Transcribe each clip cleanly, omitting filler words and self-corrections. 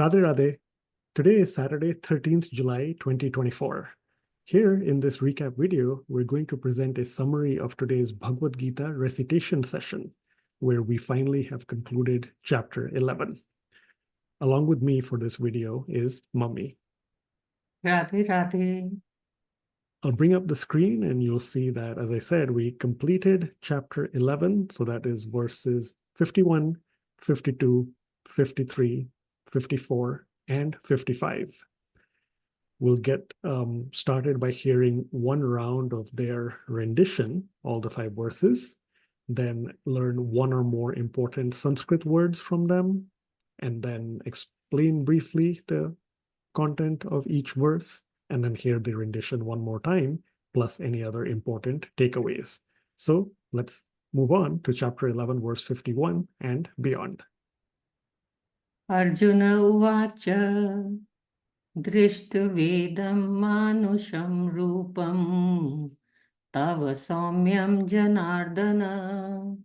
Radhe Radhe. Today is Saturday, 13th July 2024. Here in this recap video, we're going to present a summary of today's Bhagavad Gita recitation session, where we finally have concluded chapter 11. Along with me for this video is Mummy. Radhe Radhe. I'll bring up the screen and you'll see that, as I said, we completed chapter 11. So that is verses 51, 52, 53, 54, and 55. We'll get started by hearing one round of their rendition, all the 5 verses, then learn one or more important Sanskrit words from them, and then explain briefly the content of each verse, and then hear the rendition one more time, plus any other important takeaways. So let's move on to chapter 11, verse 51 and beyond. Arjuna uvacha drishtavedam manusham rupam tava saumyam janardana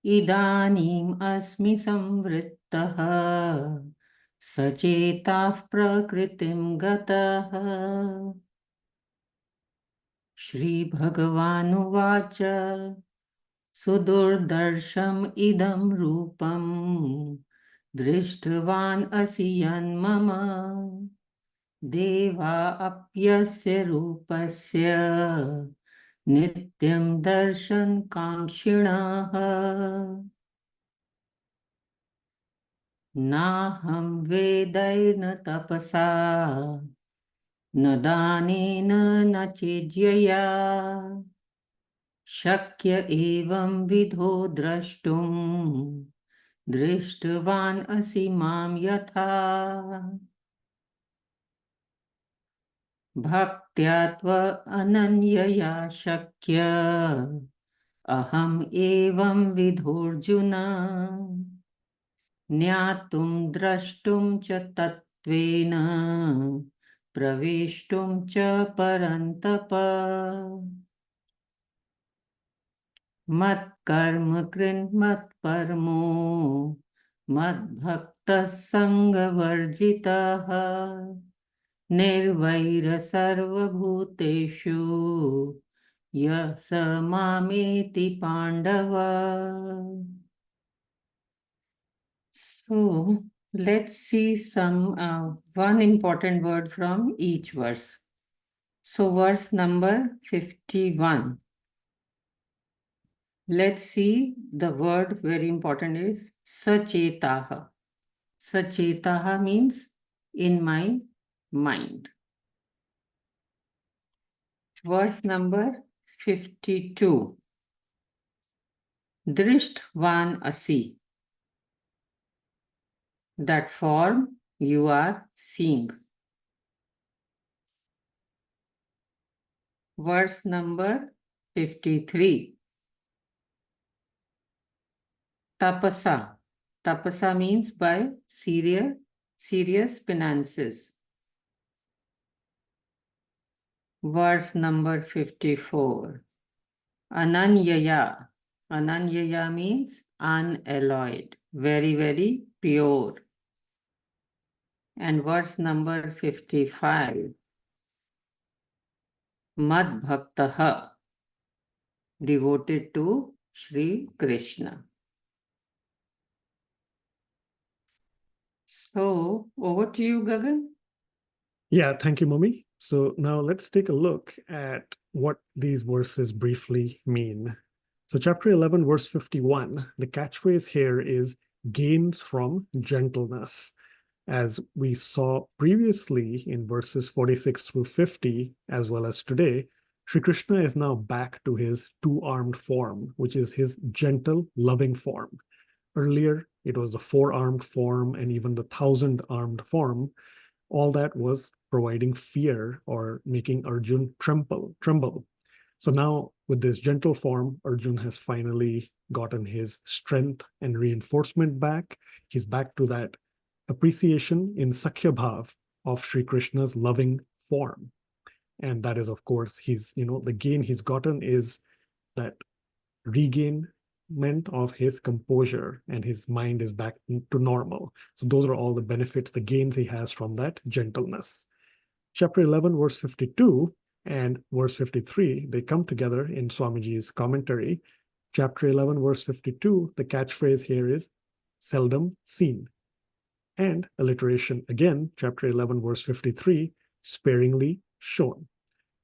idanim asmi samvrittaha sachetah prakritim gataha. Shri Bhagavan uvacha sudurdarsham idam rupam Drishtavan asiyan mama deva apyasya rupasya nityam darshan kankshinaha naham vedaina tapasa nadanena nachijyaya shakya evam vidho drashtum Drishtavan asi mam yatha bhaktyatva ananyaya shakya aham evam vidhorjuna nyatum drashtum cha tattvena praveshtum cha parantapa mat karma krin mat parmo mad bhakta sangha varjitaha nirvaira sarva bhuteshu yasa mameti pandava. So let's see one important word from each verse. So verse number 51. Let's see, the word very important is sachetaha. Sachetaha means in my mind. Verse number 52. Drishtvan asi. That form you are seeing. Verse number 53. Tapasa. Tapasa means by serious penances. Verse number 54. Ananyaya. Ananyaya means unalloyed, very, very pure. And verse number 55. Mad Bhaktaha, devoted to Sri Krishna. So, over to you, Gagan. Yeah, thank you, Mummy. So now let's take a look at what these verses briefly mean. So chapter 11, verse 51, the catchphrase here is gains from gentleness. As we saw previously in verses 46 through 50, as well as today, Sri Krishna is now back to his 2-armed form, which is his gentle, loving form. Earlier, it was the 4-armed form and even the 1,000-armed form. All that was providing fear or making Arjun tremble. So now with this gentle form, Arjun has finally gotten his strength and reinforcement back. He's back to that appreciation in Sakhya Bhav of Sri Krishna's loving form. And that is, of course, the gain he's gotten is that regain of his composure, and his mind is back to normal. So those are all the benefits, the gains he has from that gentleness. Chapter 11, verse 52 and verse 53, they come together in Swamiji's commentary. Chapter 11, verse 52, the catchphrase here is seldom seen. And alliteration again, chapter 11, verse 53, sparingly shown.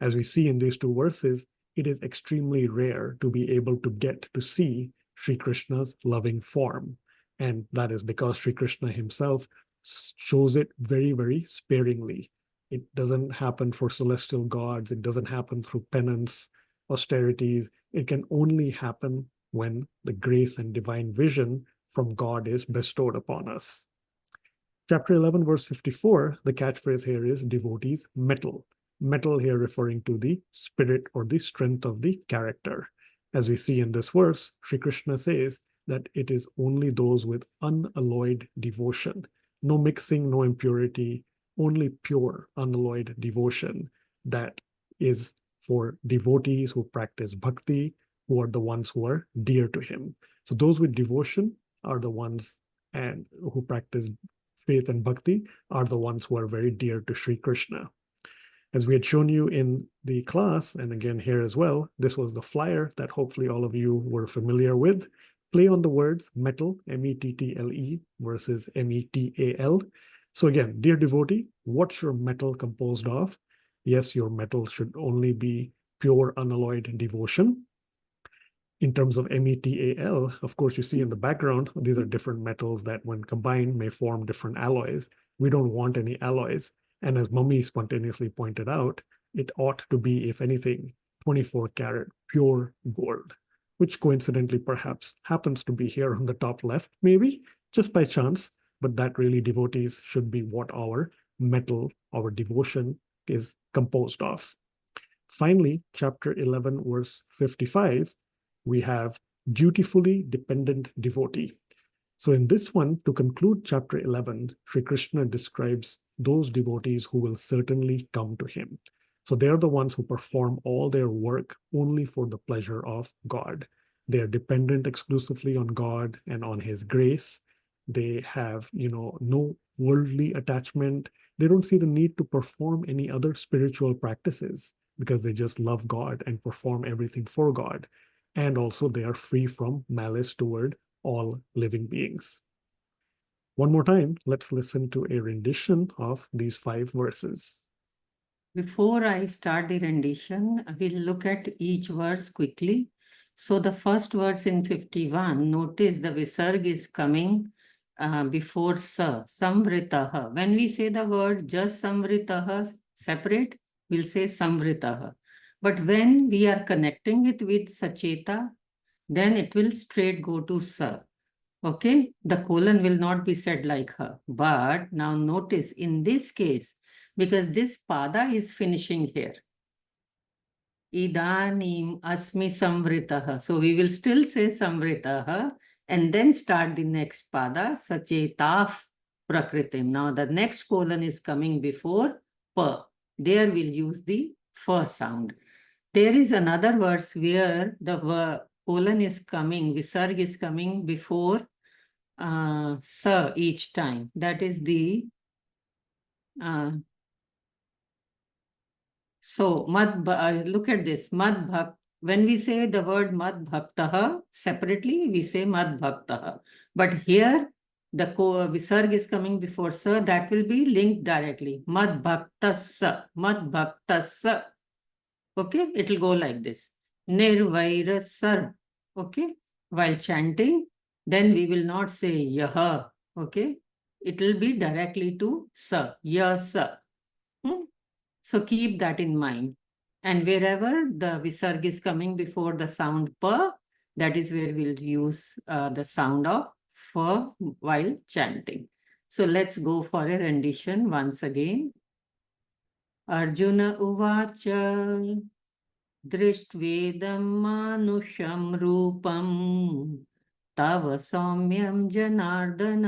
As we see in these two verses, it is extremely rare to be able to get to see Sri Krishna's loving form. And that is because Sri Krishna himself shows it very, very sparingly. It doesn't happen for celestial gods. It doesn't happen through penance, austerities. It can only happen when the grace and divine vision from God is bestowed upon us. Chapter 11, verse 54, the catchphrase here is devotees mettle. Mettle here referring to the spirit or the strength of the character. As we see in this verse, Sri Krishna says that it is only those with unalloyed devotion, no mixing, no impurity, only pure, unalloyed devotion that is for devotees who practice bhakti, who are the ones who are dear to him. So those with devotion are the ones and who practice faith and bhakti are the ones who are very dear to Sri Krishna. As we had shown you in the class, and again here as well, this was the flyer that hopefully all of you were familiar with. Play on the words mettle, M-E-T-T-L-E versus M-E-T-A-L. So again, dear devotee, what's your mettle composed of? Yes, your mettle should only be pure unalloyed devotion. In terms of METAL, of course, you see in the background, these are different metals that when combined may form different alloys. We don't want any alloys. And as Mummy spontaneously pointed out, it ought to be, if anything, 24 karat pure gold, which coincidentally perhaps happens to be here on the top left, maybe, just by chance. But that really, devotees, should be what our metal, our devotion is composed of. Finally, chapter 11, verse 55, we have dutifully dependent devotee. So in this one, to conclude chapter 11, Sri Krishna describes those devotees who will certainly come to him. So they're the ones who perform all their work only for the pleasure of God. They are dependent exclusively on God and on his grace. They have, no worldly attachment. They don't see the need to perform any other spiritual practices because they just love God and perform everything for God. And also they are free from malice toward all living beings. One more time, let's listen to a rendition of these 5 verses. Before I start the rendition, we'll look at each verse quickly. So the first verse in 51, notice the visarg is coming before sa, samvritaha. When we say the word just samvritaha separate, we'll say samvritaha. But when we are connecting it with sacheta, then it will straight go to sa. Okay, the colon will not be said like her. But now notice in this case, because this pada is finishing here. Idanim asmi samvritaha. So we will still say samvritaha and then start the next pada, sachetaf prakritim. Now the next colon is coming before pa. There we'll use the fa sound. There is another verse where the colon is coming, visarg is coming before sa each time. That is the so look at this mad bhakt. When we say the word mad bhaktaha separately, we say mad bhaktaha. But here the visarg is coming before sa, that will be linked directly. Mad bhaktassa, mad bhaktassa. Okay, it will go like this. Nirvaira sarv. Okay, while chanting, then we will not say yaha. Okay, it will be directly to sa, yasa. So keep that in mind. And wherever the visarg is coming before the sound pa, that is where we'll use the sound of fa while chanting. So let's go for a rendition once again. Arjuna uvacha दृष्ट्वेदं मानुषं रूपं तव सौम्यं जनार्दन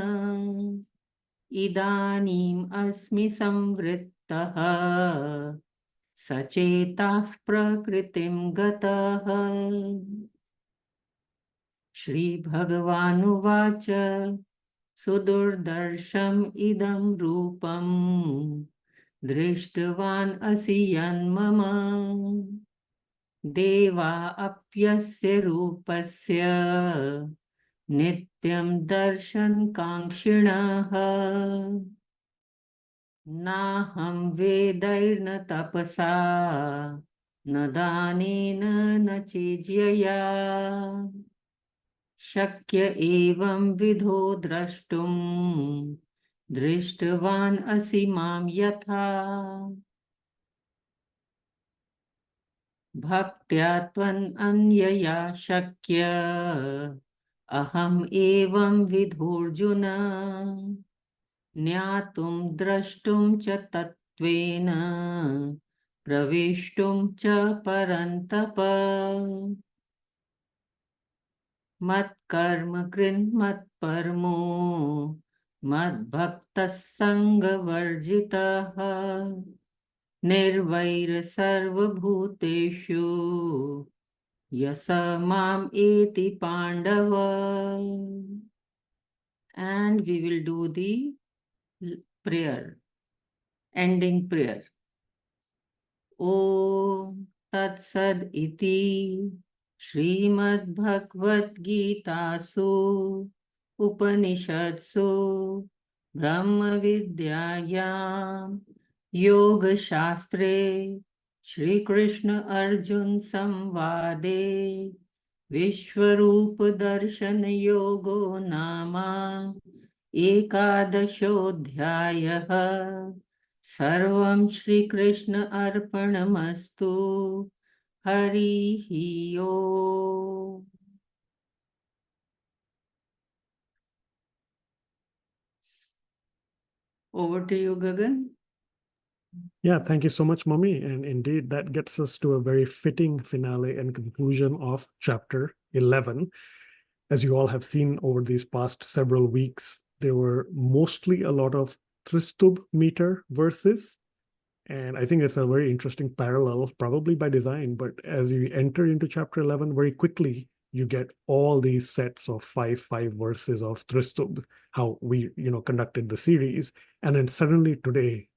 इदानीम् अस्मि संवृत्तः सचेताः प्रकृतिं गतः. Shri Bhagavanuvacha Sudurdarsham idam rupam Drishtavan asi yanmama Deva apyasya rupasya Nityam darshan kankshinaha Naham vedairna tapasa Nadanena nachijyaya Shakya evam vidho drashtum Drishtavan asi mam yatha Bhaktya tvan anyaya shakya Aham evam vidhurjuna Jnatum drashtum cha tattvena Pravishtum cha parantapa Mat karma krin mat parmo Mad bhakta sangha varjitaha Nirvair sarva bhuteshu Yasa mam eti pandava. And we will do the prayer, ending prayer. Om Tat Sad Iti Srimad Bhagavad Gita Su Upanishadsu Brahma Vidyayam Yoga Shastre Shri Krishna Arjun Samvade Vishwarupa Darshan Yogo Nama Ekadashodhyayaha Sarvam Shri Krishna Arpanamastu Harihi Om. Over to you, Gagan. Yeah, thank you so much, Mummy. And indeed, that gets us to a very fitting finale and conclusion of chapter 11. As you all have seen over these past several weeks, there were mostly a lot of Tristub meter verses. And I think it's a very interesting parallel, probably by design. But as you enter into chapter 11, very quickly, you get all these sets of five verses of Tristub, how we, conducted the series. And then suddenly today,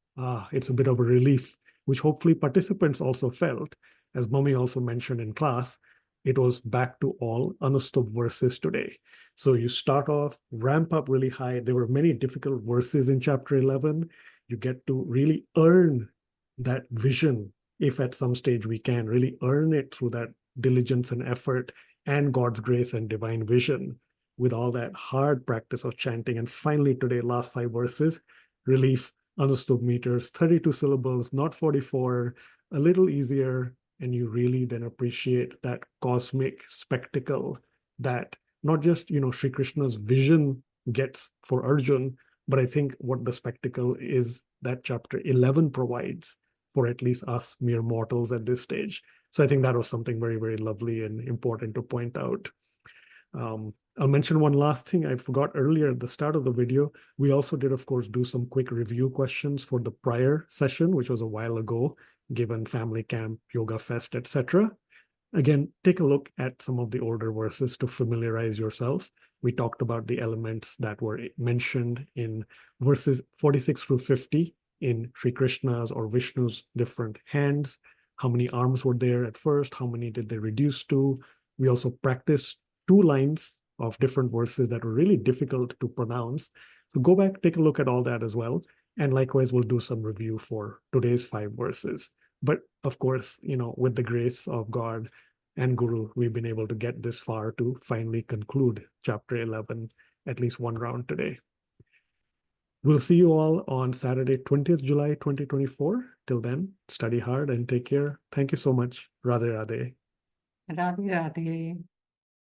it's a bit of a relief, which hopefully participants also felt. As Mummy also mentioned in class, it was back to all Anustub verses today. So you start off, ramp up really high. There were many difficult verses in chapter 11. You get to really earn that vision, if at some stage we can really earn it through that diligence and effort and God's grace and divine vision with all that hard practice of chanting. And finally, today, last 5 verses, relief, understood meters, 32 syllables, not 44, a little easier. And you really then appreciate that cosmic spectacle that not just, Sri Krishna's vision gets for Arjun, but I think what the spectacle is that chapter 11 provides for at least us mere mortals at this stage. So I think that was something very, very lovely and important to point out. I'll mention one last thing I forgot earlier at the start of the video. We also did, of course, do some quick review questions for the prior session, which was a while ago, given family camp, yoga fest, etc. Again, take a look at some of the older verses to familiarize yourself. We talked about the elements that were mentioned in verses 46 through 50 in Sri Krishna's or Vishnu's different hands. How many arms were there at first? How many did they reduce to? We also practiced 2 lines of different verses that were really difficult to pronounce. So go back, take a look at all that as well. And likewise, we'll do some review for today's 5 verses. But of course, with the grace of God and Guru, we've been able to get this far to finally conclude chapter 11, at least one round today. We'll see you all on Saturday, 20th July, 2024. Till then, study hard and take care. Thank you so much. Radhe Radhe. Radhe Radhe.